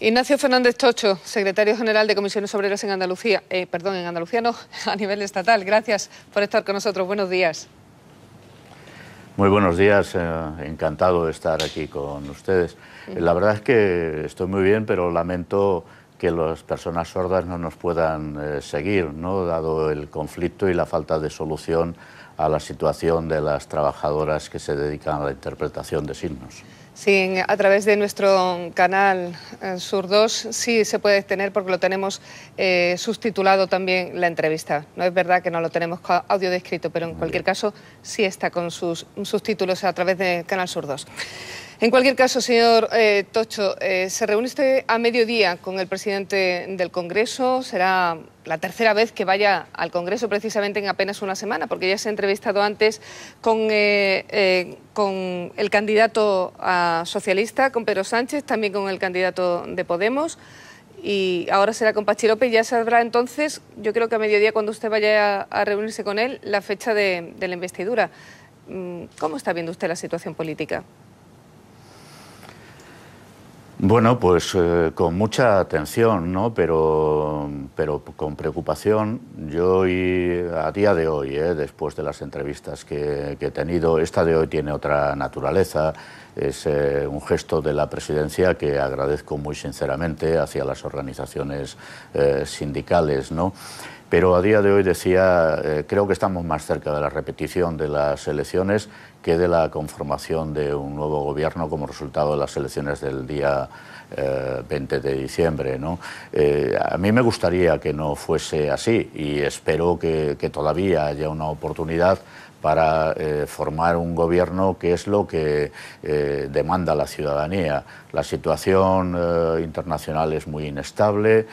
Ignacio Fernández Tocho, secretario general de Comisiones Obreras en Andalucía. Perdón, en Andalucía no, a nivel estatal. Gracias por estar con nosotros. Buenos días. Muy buenos días, encantado de estar aquí con ustedes. La verdad es que estoy muy bien, pero lamento que las personas sordas no nos puedan seguir, ¿no? Dado el conflicto y la falta de solución a la situación de las trabajadoras que se dedican a la interpretación de signos. Sí, a través de nuestro canal Sur 2 sí se puede tener, porque lo tenemos subtitulado también la entrevista. No es verdad que no lo tenemos audio descrito, pero en cualquier caso sí está con sus subtítulos a través de Canal Sur 2. En cualquier caso, señor Tocho, se reúne usted a mediodía con el presidente del Congreso. Será la tercera vez que vaya al Congreso precisamente en apenas una semana, porque ya se ha entrevistado antes con el candidato socialista, con Pedro Sánchez, también con el candidato de Podemos, y ahora será con Pachi López. Ya sabrá entonces, yo creo que a mediodía, cuando usted vaya a reunirse con él, la fecha de la investidura. ¿Cómo está viendo usted la situación política? Bueno, pues con mucha atención, ¿no? Pero con preocupación. Yo a día de hoy, después de las entrevistas que he tenido, esta de hoy tiene otra naturaleza. Es un gesto de la presidencia que agradezco muy sinceramente hacia las organizaciones sindicales, ¿no? Pero a día de hoy decía, creo que estamos más cerca de la repetición de las elecciones que de la conformación de un nuevo gobierno como resultado de las elecciones del día 20 de diciembre, ¿no? A mí me gustaría que no fuese así y espero que todavía haya una oportunidad para formar un gobierno, que es lo que demanda la ciudadanía. La situación internacional es muy inestable,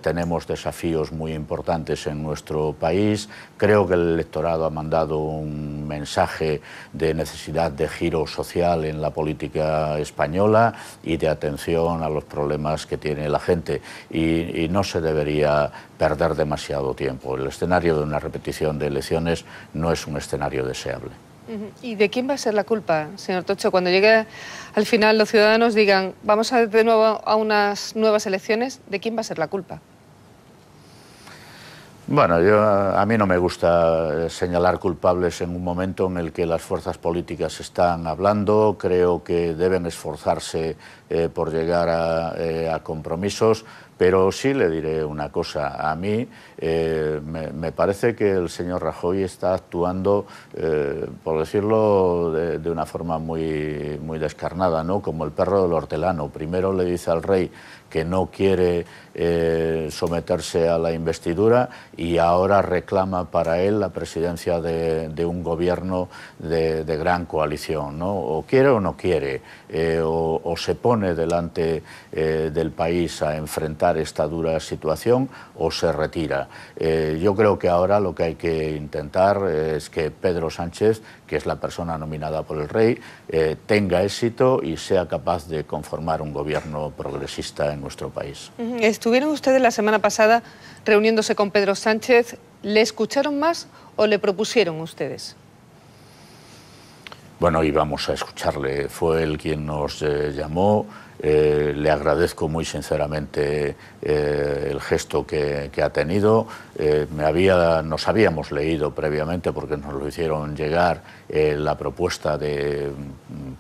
tenemos desafíos muy importantes en nuestro país. Creo que el electorado ha mandado un mensaje de necesidad de giro social en la política española y de atención a los problemas que tiene la gente, y no se debería perder demasiado tiempo. El escenario de una repetición de elecciones no es un escenario deseable. ¿Y de quién va a ser la culpa, señor Tocho, cuando llegue al final los ciudadanos digan vamos de nuevo a unas nuevas elecciones? ¿De quién va a ser la culpa? Bueno, a mí no me gusta señalar culpables en un momento en el que las fuerzas políticas están hablando. Creo que deben esforzarse por llegar a compromisos, pero sí le diré una cosa. A mí me parece que el señor Rajoy está actuando, por decirlo de una forma muy descarnada, ¿no? Como el perro del hortelano. Primero le dice al rey que no quiere someterse a la investidura y ahora reclama para él la presidencia de un gobierno de gran coalición, ¿no? O quiere o no quiere, o se pone delante del país a enfrentar esta dura situación o se retira. Yo creo que ahora lo que hay que intentar es que Pedro Sánchez, que es la persona nominada por el rey, tenga éxito y sea capaz de conformar un gobierno progresista en nuestro país. ¿Estuvieron ustedes la semana pasada reuniéndose con Pedro Sánchez? ¿Le escucharon más o le propusieron ustedes? Bueno, íbamos a escucharle. Fue él quien nos llamó. Le agradezco muy sinceramente el gesto que ha tenido. Nos habíamos leído previamente, porque nos lo hicieron llegar, la propuesta de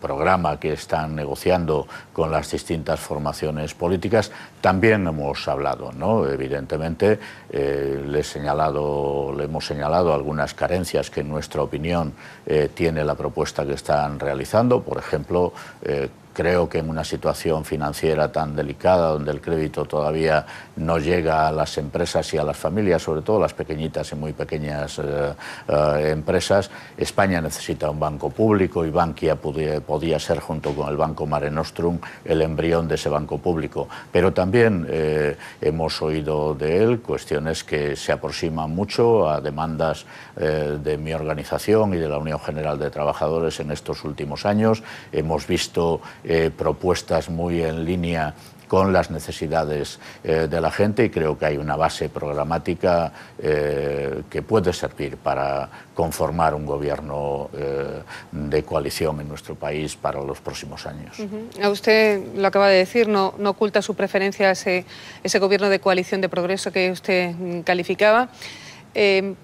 programa que están negociando con las distintas formaciones políticas. También hemos hablado, ¿no? Evidentemente le hemos señalado algunas carencias que en nuestra opinión tiene la propuesta que están realizando. Por ejemplo, creo que en una situación financiera tan delicada, donde el crédito todavía no llega a las empresas y a las familias, sobre todo las pequeñitas y muy pequeñas empresas, España necesita un banco público, y Bankia podía ser, junto con el Banco Mare Nostrum, el embrión de ese banco público. Pero también hemos oído de él cuestiones que se aproximan mucho a demandas de mi organización y de la Unión General de Trabajadores en estos últimos años. Hemos visto propuestas muy en línea con las necesidades de la gente, y creo que hay una base programática que puede servir para conformar un gobierno de coalición en nuestro país para los próximos años. A usted lo acaba de decir, no oculta su preferencia a ese gobierno de coalición de progreso que usted calificaba.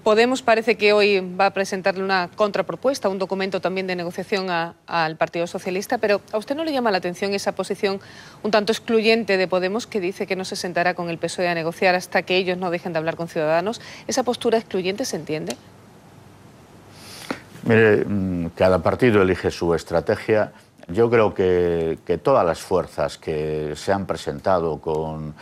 Podemos parece que hoy va a presentarle una contrapropuesta, un documento también de negociación al Partido Socialista, pero ¿a usted no le llama la atención esa posición un tanto excluyente de Podemos, que dice que no se sentará con el PSOE a negociar hasta que ellos no dejen de hablar con Ciudadanos? ¿Esa postura excluyente se entiende? Mire, cada partido elige su estrategia. Yo creo que todas las fuerzas que se han presentado con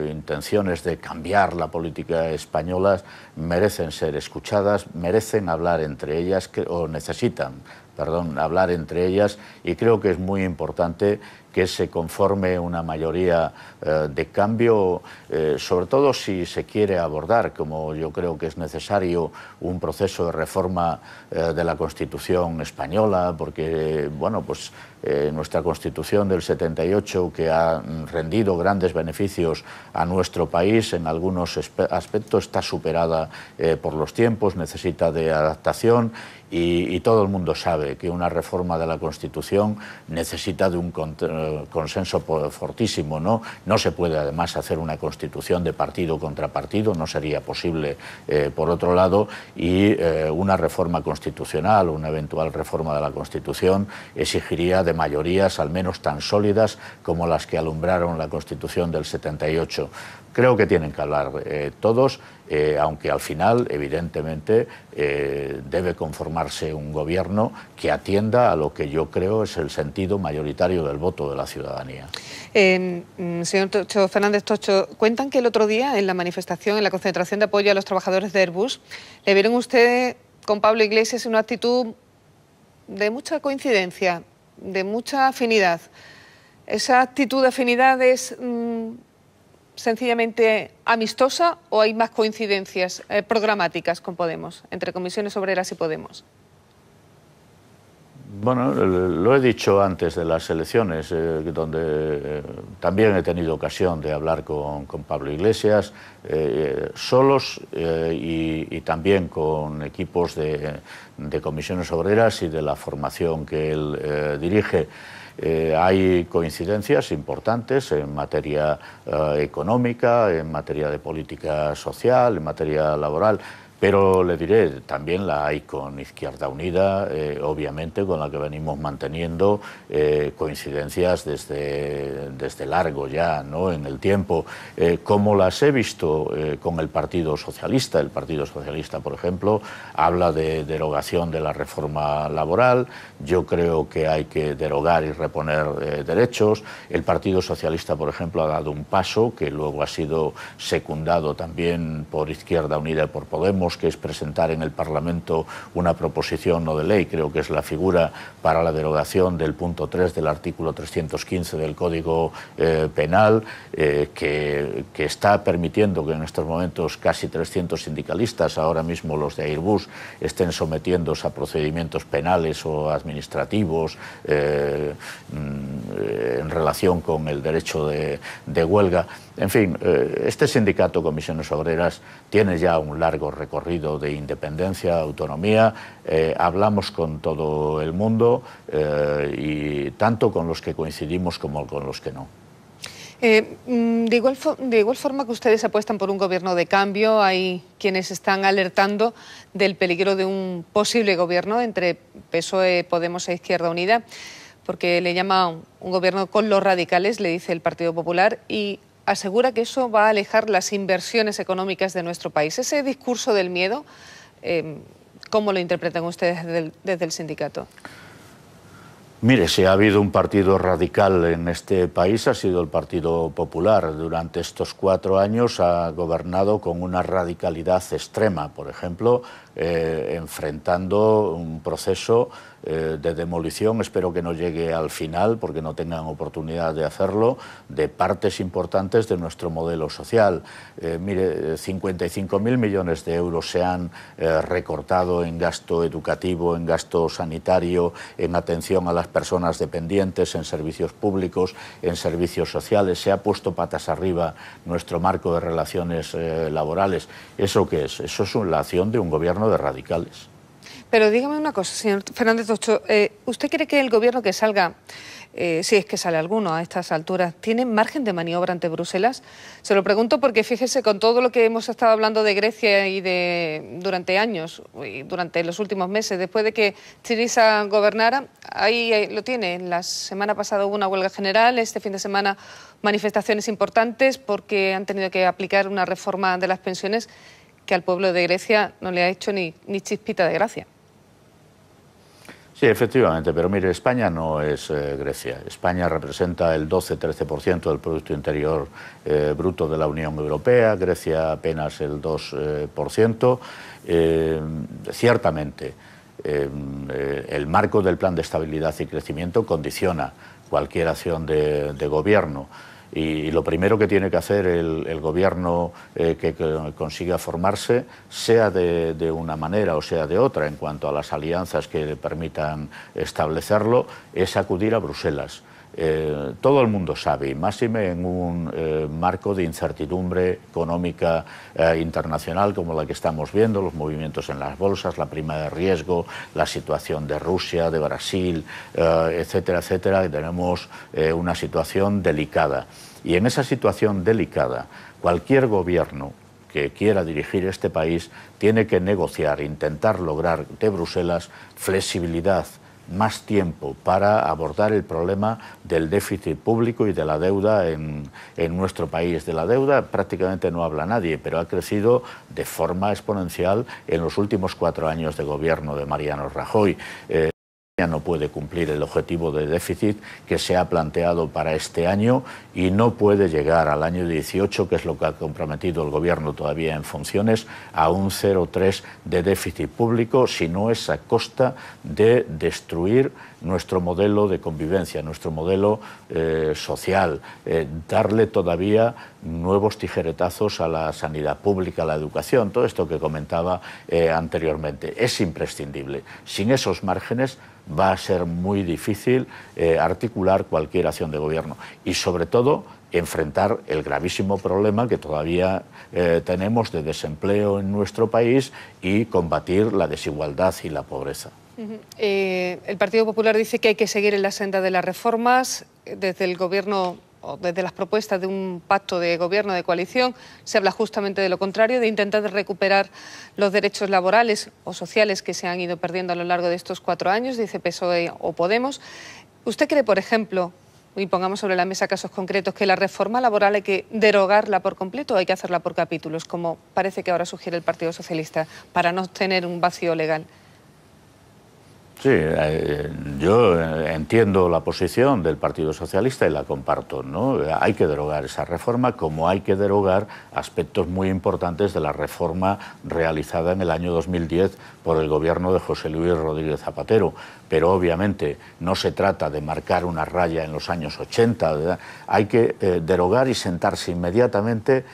intenciones de cambiar la política española merecen ser escuchadas, merecen hablar entre ellas, o necesitan, perdón, hablar entre ellas, y creo que es muy importante que se conforme una mayoría de cambio, sobre todo si se quiere abordar, como yo creo que es necesario, un proceso de reforma de la Constitución española, porque, bueno, pues nuestra Constitución del 78, que ha rendido grandes beneficios a nuestro país, en algunos aspectos está superada por los tiempos, necesita de adaptación, y todo el mundo sabe que una reforma de la Constitución necesita de un consenso fortísimo, ¿no? No se puede además hacer una Constitución de partido contra partido, no sería posible por otro lado, y una reforma constitucional, una eventual reforma de la Constitución exigiría de mayorías al menos tan sólidas como las que alumbraron la Constitución del 78. Creo que tienen que hablar todos, aunque al final, evidentemente, debe conformarse un gobierno que atienda a lo que yo creo es el sentido mayoritario del voto de la ciudadanía. Señor Fernández Tocho, cuentan que el otro día, en la manifestación, en la concentración de apoyo a los trabajadores de Airbus, le vieron ustedes con Pablo Iglesias una actitud de mucha coincidencia, de mucha afinidad. ¿Esa actitud de afinidad es sencillamente amistosa o hay más coincidencias programáticas con Podemos, entre Comisiones Obreras y Podemos? Bueno, lo he dicho antes de las elecciones, donde también he tenido ocasión de hablar con Pablo Iglesias, solos y también con equipos de Comisiones Obreras y de la formación que él dirige. Hay coincidencias importantes en materia económica, en materia de política social, en materia laboral, pero le diré, también la hay con Izquierda Unida, obviamente con la que venimos manteniendo coincidencias desde largo ya, ¿no?, en el tiempo, como las he visto con el Partido Socialista. El Partido Socialista, por ejemplo, habla de derogación de la reforma laboral. Yo creo que hay que derogar y reponer derechos. El Partido Socialista, por ejemplo, ha dado un paso que luego ha sido secundado también por Izquierda Unida y por Podemos, que es presentar en el Parlamento una proposición no de ley, creo que es la figura para la derogación del punto 3 del artículo 315 del Código Penal, que está permitiendo que en estos momentos casi 300 sindicalistas, ahora mismo los de Airbus, estén sometiéndose a procedimientos penales o administrativos en relación con el derecho de huelga. En fin, este sindicato Comisiones Obreras tiene ya un largo recorrido de independencia, autonomía. Hablamos con todo el mundo y tanto con los que coincidimos como con los que no. De igual forma que ustedes apuestan por un gobierno de cambio, hay quienes están alertando del peligro de un posible gobierno entre PSOE, Podemos e Izquierda Unida, porque le llama un gobierno con los radicales, le dice el Partido Popular, y asegura que eso va a alejar las inversiones económicas de nuestro país. Ese discurso del miedo, ¿cómo lo interpretan ustedes desde el sindicato? Mire, si ha habido un partido radical en este país ha sido el Partido Popular. Durante estos 4 años ha gobernado con una radicalidad extrema, por ejemplo, enfrentando un proceso de demolición, espero que no llegue al final porque no tengan oportunidad de hacerlo, de partes importantes de nuestro modelo social. Mire, 55.000 millones de euros se han recortado en gasto educativo, en gasto sanitario, en atención a las personas dependientes, en servicios públicos, en servicios sociales. Se ha puesto patas arriba nuestro marco de relaciones laborales. ¿Eso qué es? Eso es la acción de un gobierno de radicales. Pero dígame una cosa, señor Fernández Tocho, ¿usted cree que el gobierno que salga, si es que sale alguno a estas alturas, tiene margen de maniobra ante Bruselas? Se lo pregunto porque fíjese, con todo lo que hemos estado hablando de Grecia y durante años, y durante los últimos meses, después de que Syriza gobernara, ahí lo tiene. La semana pasada hubo una huelga general, este fin de semana manifestaciones importantes porque han tenido que aplicar una reforma de las pensiones que al pueblo de Grecia no le ha hecho ni chispita de gracia. Sí, efectivamente, pero mire, España no es Grecia. España representa el 12-13% del Producto Interior Bruto de la Unión Europea, Grecia apenas el 2%. Ciertamente, el marco del Plan de Estabilidad y Crecimiento condiciona cualquier acción de gobierno. Y lo primero que tiene que hacer el gobierno que consiga formarse, sea de una manera o sea de otra, en cuanto a las alianzas que le permitan establecerlo, es acudir a Bruselas. Todo el mundo sabe, y máxime en un marco de incertidumbre económica internacional como la que estamos viendo, los movimientos en las bolsas, la prima de riesgo, la situación de Rusia, de Brasil, etcétera, etcétera, que tenemos una situación delicada. Y en esa situación delicada, cualquier gobierno que quiera dirigir este país tiene que negociar, intentar lograr de Bruselas flexibilidad, más tiempo para abordar el problema del déficit público y de la deuda en nuestro país. De la deuda prácticamente no habla nadie, pero ha crecido de forma exponencial en los últimos 4 años de gobierno de Mariano Rajoy. No puede cumplir el objetivo de déficit que se ha planteado para este año y no puede llegar al año 18, que es lo que ha comprometido el gobierno todavía en funciones, a un 0,3 de déficit público, si no es a costa de destruir nuestro modelo de convivencia, nuestro modelo social, darle todavía nuevos tijeretazos a la sanidad pública, a la educación, todo esto que comentaba anteriormente. Es imprescindible. Sin esos márgenes va a ser muy difícil articular cualquier acción de gobierno y, sobre todo, enfrentar el gravísimo problema que todavía tenemos de desempleo en nuestro país y combatir la desigualdad y la pobreza. El Partido Popular dice que hay que seguir en la senda de las reformas. Desde el Gobierno, o desde las propuestas de un pacto de gobierno, de coalición, se habla justamente de lo contrario, de intentar recuperar los derechos laborales o sociales que se han ido perdiendo a lo largo de estos 4 años, dice PSOE o Podemos. ¿Usted cree, por ejemplo, y pongamos sobre la mesa casos concretos, que la reforma laboral hay que derogarla por completo o hay que hacerla por capítulos, como parece que ahora sugiere el Partido Socialista, para no tener un vacío legal? Sí, yo entiendo la posición del Partido Socialista y la comparto, ¿no? Hay que derogar esa reforma, como hay que derogar aspectos muy importantes de la reforma realizada en el año 2010 por el gobierno de José Luis Rodríguez Zapatero. Pero obviamente no se trata de marcar una raya en los años 80, ¿verdad? Hay que derogar y sentarse inmediatamente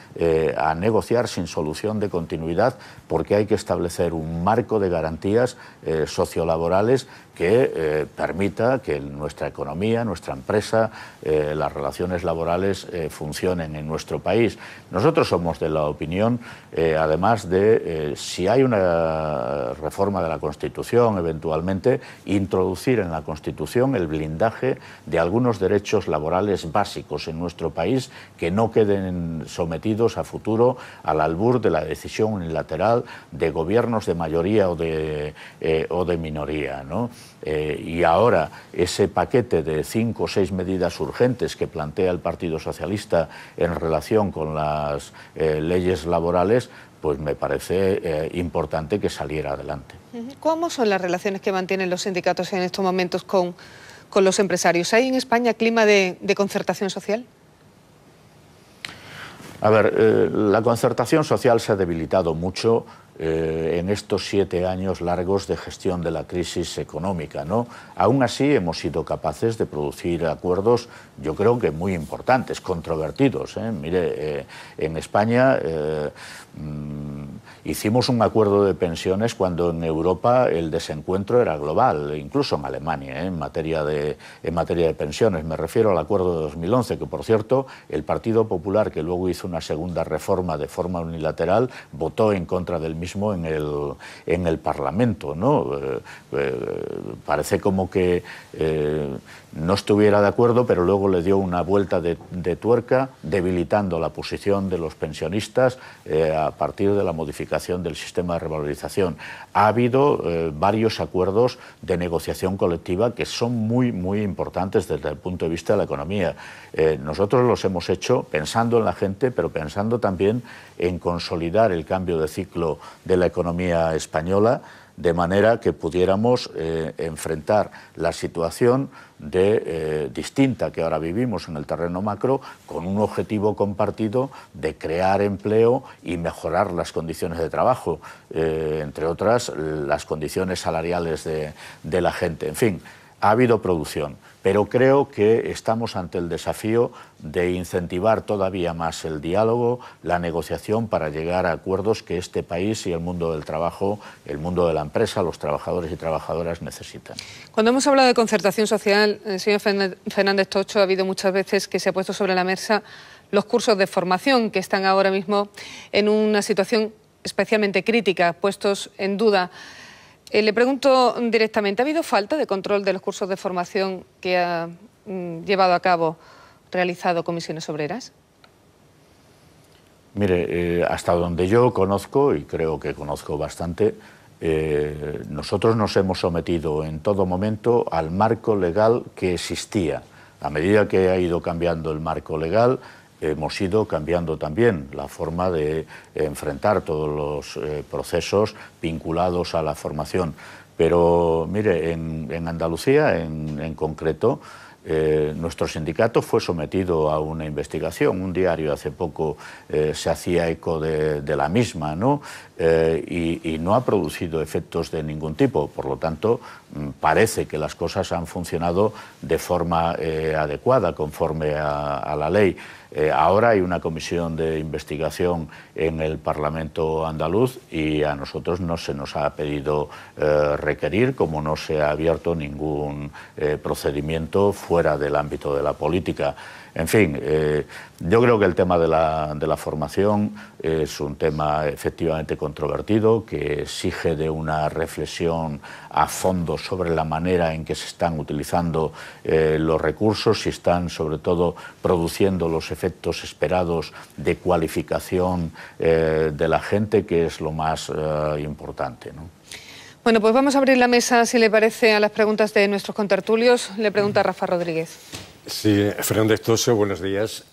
a negociar sin solución de continuidad, porque hay que establecer un marco de garantías sociolaborales que permita que nuestra economía, nuestra empresa, las relaciones laborales funcionen en nuestro país. Nosotros somos de la opinión, además de si hay una reforma de la Constitución, eventualmente, introducir en la Constitución el blindaje de algunos derechos laborales básicos en nuestro país que no queden sometidos a futuro al albur de la decisión unilateral de gobiernos de mayoría o de minoría, ¿no? Y ahora ese paquete de 5 o 6 medidas urgentes que plantea el Partido Socialista en relación con las leyes laborales, pues me parece importante que saliera adelante. ¿Cómo son las relaciones que mantienen los sindicatos en estos momentos con los empresarios? ¿Hay en España clima de concertación social? A ver, la concertación social se ha debilitado mucho en estos 7 años largos de gestión de la crisis económica, ¿no? Aún así hemos sido capaces de producir acuerdos, yo creo que muy importantes, controvertidos, ¿eh? Mire, en España hicimos un acuerdo de pensiones cuando en Europa el desencuentro era global, incluso en Alemania, ¿eh? en materia de pensiones. Me refiero al acuerdo de 2011, que por cierto el Partido Popular, que luego hizo una segunda reforma de forma unilateral, votó en contra del mismo en el Parlamento, ¿no? Parece como que no estuviera de acuerdo, pero luego le dio una vuelta de tuerca, debilitando la posición de los pensionistas a partir de la modificación del sistema de revalorización. Ha habido varios acuerdos de negociación colectiva que son muy, muy importantes desde el punto de vista de la economía. Nosotros los hemos hecho pensando en la gente, pero pensando también en consolidar el cambio de ciclo de la economía española, de manera que pudiéramos enfrentar la situación distinta que ahora vivimos en el terreno macro, con un objetivo compartido de crear empleo y mejorar las condiciones de trabajo, entre otras las condiciones salariales de la gente. En fin, ha habido producción, pero creo que estamos ante el desafío de incentivar todavía más el diálogo, la negociación, para llegar a acuerdos que este país y el mundo del trabajo, el mundo de la empresa, los trabajadores y trabajadoras necesitan. Cuando hemos hablado de concertación social, señor Fernández Tocho, ha habido muchas veces que se ha puesto sobre la mesa los cursos de formación, que están ahora mismo en una situación especialmente crítica, puestos en duda. Le pregunto directamente, ¿ha habido falta de control de los cursos de formación que ha llevado a cabo, realizado Comisiones Obreras? Mire, hasta donde yo conozco, y creo que conozco bastante, nosotros nos hemos sometido en todo momento al marco legal que existía. A medida que ha ido cambiando el marco legal, hemos ido cambiando también la forma de enfrentar todos los procesos vinculados a la formación. Pero mire, en Andalucía en concreto, nuestro sindicato fue sometido a una investigación. Un diario hace poco se hacía eco de la misma, ¿no? Y no ha producido efectos de ningún tipo. Por lo tanto, parece que las cosas han funcionado de forma adecuada, conforme a la ley. Ahora hay una comisión de investigación en el Parlamento andaluz y a nosotros no se nos ha pedido requerir, como no se ha abierto ningún procedimiento fuera del ámbito de la política. En fin, yo creo que el tema de la formación es un tema efectivamente controvertido, que exige de una reflexión a fondo sobre la manera en que se están utilizando los recursos, si están sobre todo produciendo los efectos esperados de cualificación de la gente, que es lo más importante, ¿no? Bueno, pues vamos a abrir la mesa, si le parece, a las preguntas de nuestros contertulios. Le pregunta Rafa Rodríguez. Sí, Fernández Tocho, buenos días.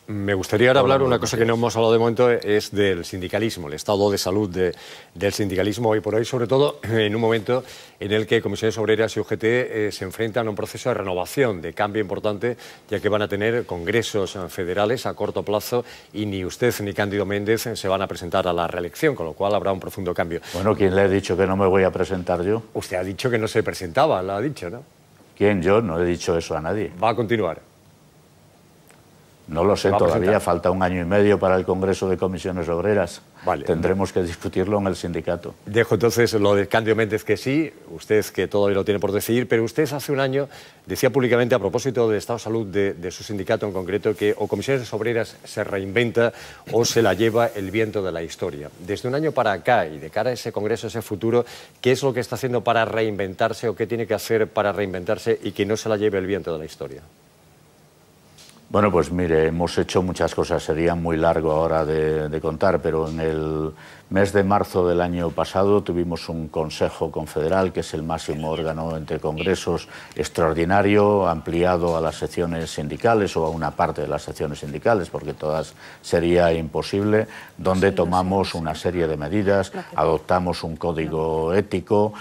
Me gustaría ahora hablar una cosa que no hemos hablado de momento, es del sindicalismo, el estado de salud del sindicalismo hoy por hoy, sobre todo en un momento en el que Comisiones Obreras y UGT se enfrentan a un proceso de renovación, de cambio importante, ya que van a tener congresos federales a corto plazo y ni usted ni Cándido Méndez se van a presentar a la reelección, con lo cual habrá un profundo cambio. Bueno, ¿quién le ha dicho que no me voy a presentar yo? Usted ha dicho que no se presentaba, lo ha dicho, ¿no? ¿Quién? Yo no he dicho eso a nadie. ¿Va a continuar? No lo sé todavía, falta 1 año y medio para el Congreso de Comisiones Obreras. Vale. Tendremos que discutirlo en el sindicato. Dejo entonces lo de Cándido Méndez que sí, usted que todavía lo tiene por decidir, pero usted hace 1 año decía públicamente a propósito del estado de salud de su sindicato en concreto que o Comisiones Obreras se reinventa o se la lleva el viento de la historia. Desde 1 año para acá y de cara a ese Congreso, a ese futuro, ¿qué es lo que está haciendo para reinventarse o qué tiene que hacer para reinventarse y que no se la lleve el viento de la historia? Bueno, pues mire, hemos hecho muchas cosas, sería muy largo ahora de contar, pero en el mes de marzo del año pasado tuvimos un Consejo Confederal, que es el máximo órgano entre congresos, extraordinario, ampliado a las secciones sindicales o a una parte de las secciones sindicales, porque todas sería imposible, donde tomamos una serie de medidas, adoptamos un código ético,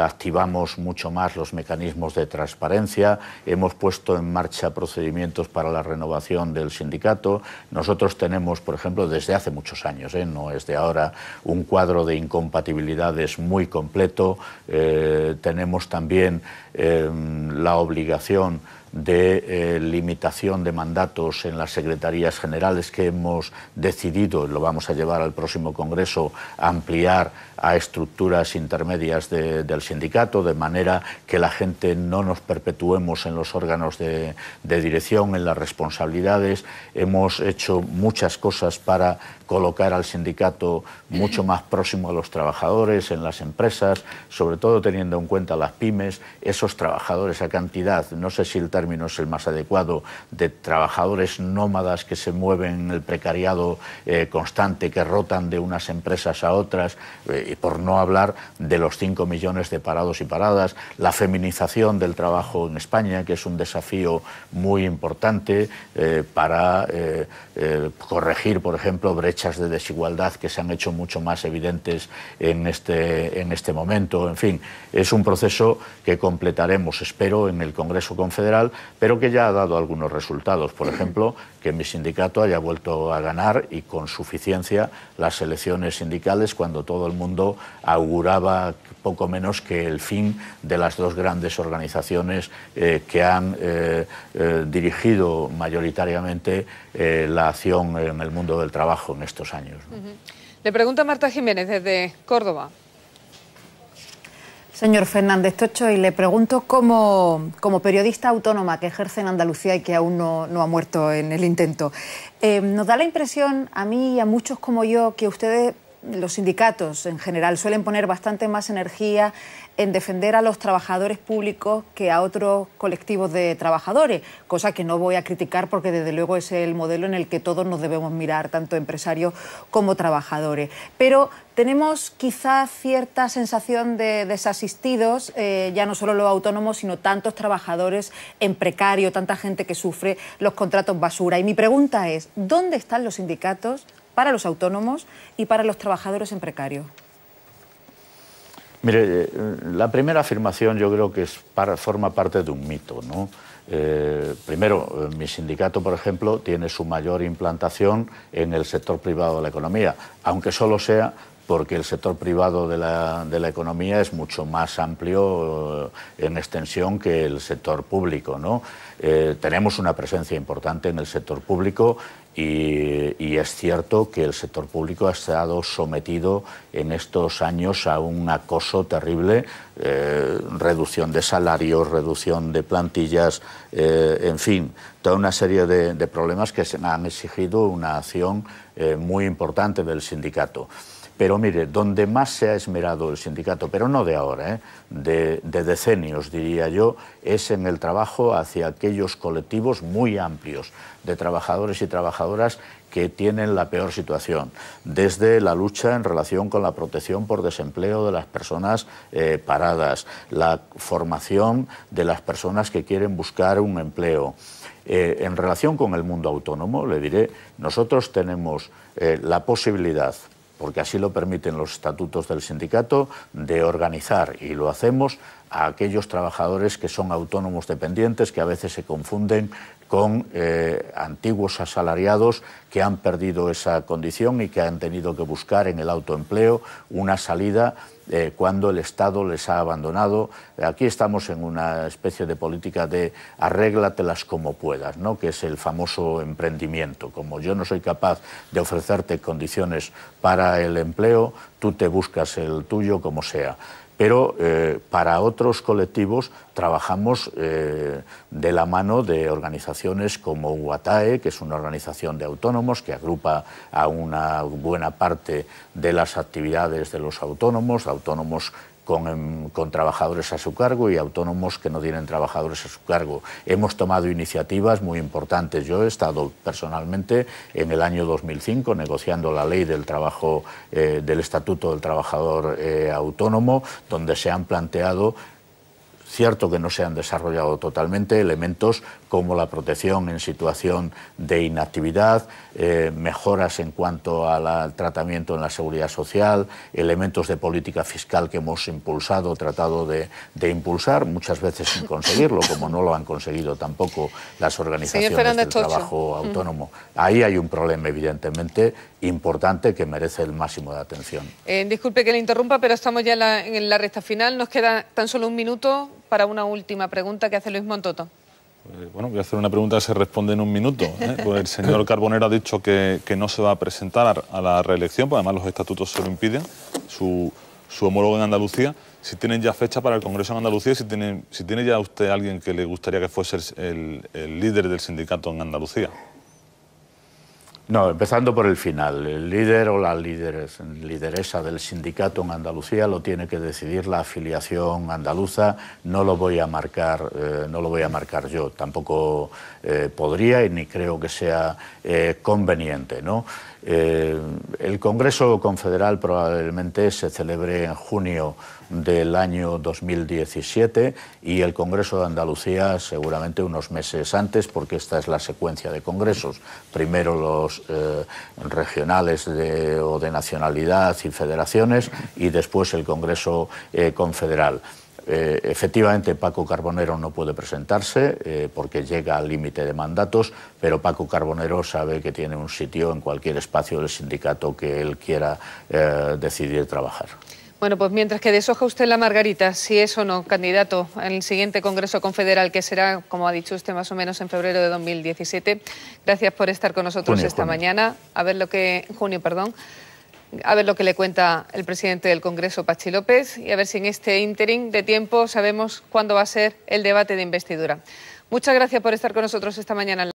activamos mucho más los mecanismos de transparencia, hemos puesto en marcha procedimientos para la renovación del sindicato. Nosotros tenemos, por ejemplo, desde hace muchos años, no es de ahora, un cuadro de incompatibilidades muy completo. Tenemos también la obligación de limitación de mandatos en las secretarías generales que hemos decidido, lo vamos a llevar al próximo Congreso, ampliar a estructuras intermedias del sindicato, de manera que la gente no nos perpetuemos en los órganos de dirección, en las responsabilidades. Hemos hecho muchas cosas para colocar al sindicato mucho más próximo a los trabajadores en las empresas, sobre todo teniendo en cuenta las pymes, esos trabajadores a cantidad, no sé si el término es el más adecuado, de trabajadores nómadas que se mueven en el precariado constante, que rotan de unas empresas a otras, y por no hablar de los 5 millones de parados y paradas, la feminización del trabajo en España, que es un desafío muy importante para corregir, por ejemplo, brechas de desigualdad que se han hecho mucho más evidentes en este momento. En fin, es un proceso que completaremos, espero, en el Congreso Confederal, pero que ya ha dado algunos resultados. Por ejemplo, que mi sindicato haya vuelto a ganar, y con suficiencia, las elecciones sindicales, cuando todo el mundo auguraba poco menos que el fin de las dos grandes organizaciones que han dirigido mayoritariamente la acción en el mundo del trabajo en estos años, ¿no? Le pregunta Marta Jiménez desde Córdoba. Señor Fernández Tocho, y le pregunto como periodista autónoma que ejerce en Andalucía y que aún no ha muerto en el intento, nos da la impresión, a mí y a muchos como yo, que ustedes, los sindicatos en general, suelen poner bastante más energía en defender a los trabajadores públicos que a otros colectivos de trabajadores, cosa que no voy a criticar porque desde luego es el modelo en el que todos nos debemos mirar, tanto empresarios como trabajadores. Pero tenemos quizás cierta sensación de desasistidos, ya no solo los autónomos, sino tantos trabajadores en precario, tanta gente que sufre los contratos basura. Y mi pregunta es, ¿dónde están los sindicatos para los autónomos y para los trabajadores en precario? Mire, la primera afirmación yo creo que forma parte de un mito, ¿no? Primero, mi sindicato, por ejemplo, tiene su mayor implantación en el sector privado de la economía, aunque solo sea porque el sector privado de la economía es mucho más amplio en extensión que el sector público, ¿no? Tenemos una presencia importante en el sector público y es cierto que el sector público ha estado sometido en estos años a un acoso terrible, reducción de salarios, reducción de plantillas, en fin, toda una serie de problemas que se han exigido una acción muy importante del sindicato. Pero mire, donde más se ha esmerado el sindicato, pero no de ahora, de decenios diría yo, es en el trabajo hacia aquellos colectivos muy amplios de trabajadores y trabajadoras que tienen la peor situación, desde la lucha en relación con la protección por desempleo de las personas paradas, la formación de las personas que quieren buscar un empleo. En relación con el mundo autónomo, le diré, nosotros tenemos la posibilidad, porque así lo permiten los estatutos del sindicato, de organizar, y lo hacemos, a aquellos trabajadores que son autónomos dependientes, que a veces se confunden con antiguos asalariados que han perdido esa condición y que han tenido que buscar en el autoempleo una salida cuando el Estado les ha abandonado. Aquí estamos en una especie de política de arréglatelas como puedas, ¿no? Que es el famoso emprendimiento. Como yo no soy capaz de ofrecerte condiciones para el empleo, tú te buscas el tuyo como sea. Pero para otros colectivos trabajamos de la mano de organizaciones como UATAE, que es una organización de autónomos que agrupa a una buena parte de las actividades de los autónomos, con trabajadores a su cargo y autónomos que no tienen trabajadores a su cargo. Hemos tomado iniciativas muy importantes. Yo he estado personalmente en el año 2005 negociando la ley del trabajo, del Estatuto del Trabajador Autónomo, donde se han planteado, cierto que no se han desarrollado totalmente, elementos como la protección en situación de inactividad, mejoras en cuanto al tratamiento en la seguridad social, elementos de política fiscal que hemos impulsado, tratado de impulsar, muchas veces sin conseguirlo, como no lo han conseguido tampoco las organizaciones del trabajo autónomo. Ahí hay un problema, evidentemente, importante que merece el máximo de atención. Disculpe que le interrumpa, pero estamos ya en la recta final. Nos queda tan solo un minuto para una última pregunta que hace Luis Montoto. Bueno, voy a hacer una pregunta que se responde en un minuto. Pues el señor Carbonero ha dicho que no se va a presentar a la reelección, pues además los estatutos se lo impiden, su homólogo en Andalucía. Si tienen ya fecha para el Congreso en Andalucía, si tiene ya usted alguien que le gustaría que fuese el líder del sindicato en Andalucía. No, empezando por el final, el líder o la lideresa del sindicato en Andalucía lo tiene que decidir la afiliación andaluza, no lo voy a marcar, yo, tampoco podría y ni creo que sea conveniente, ¿no? El Congreso Confederal probablemente se celebre en junio del año 2017 y el Congreso de Andalucía seguramente unos meses antes, porque esta es la secuencia de congresos. Primero los regionales o de nacionalidad y federaciones y después el Congreso Confederal. Efectivamente, Paco Carbonero no puede presentarse porque llega al límite de mandatos, pero Paco Carbonero sabe que tiene un sitio en cualquier espacio del sindicato que él quiera decidir trabajar. Bueno, pues mientras que deshoja usted la margarita, si es o no candidato en el siguiente Congreso Confederal, que será, como ha dicho usted, más o menos en febrero de 2017, gracias por estar con nosotros esta mañana. Junio, perdón. A ver lo que le cuenta el presidente del Congreso, Pachi López, y a ver si en este ínterin de tiempo sabemos cuándo va a ser el debate de investidura. Muchas gracias por estar con nosotros esta mañana.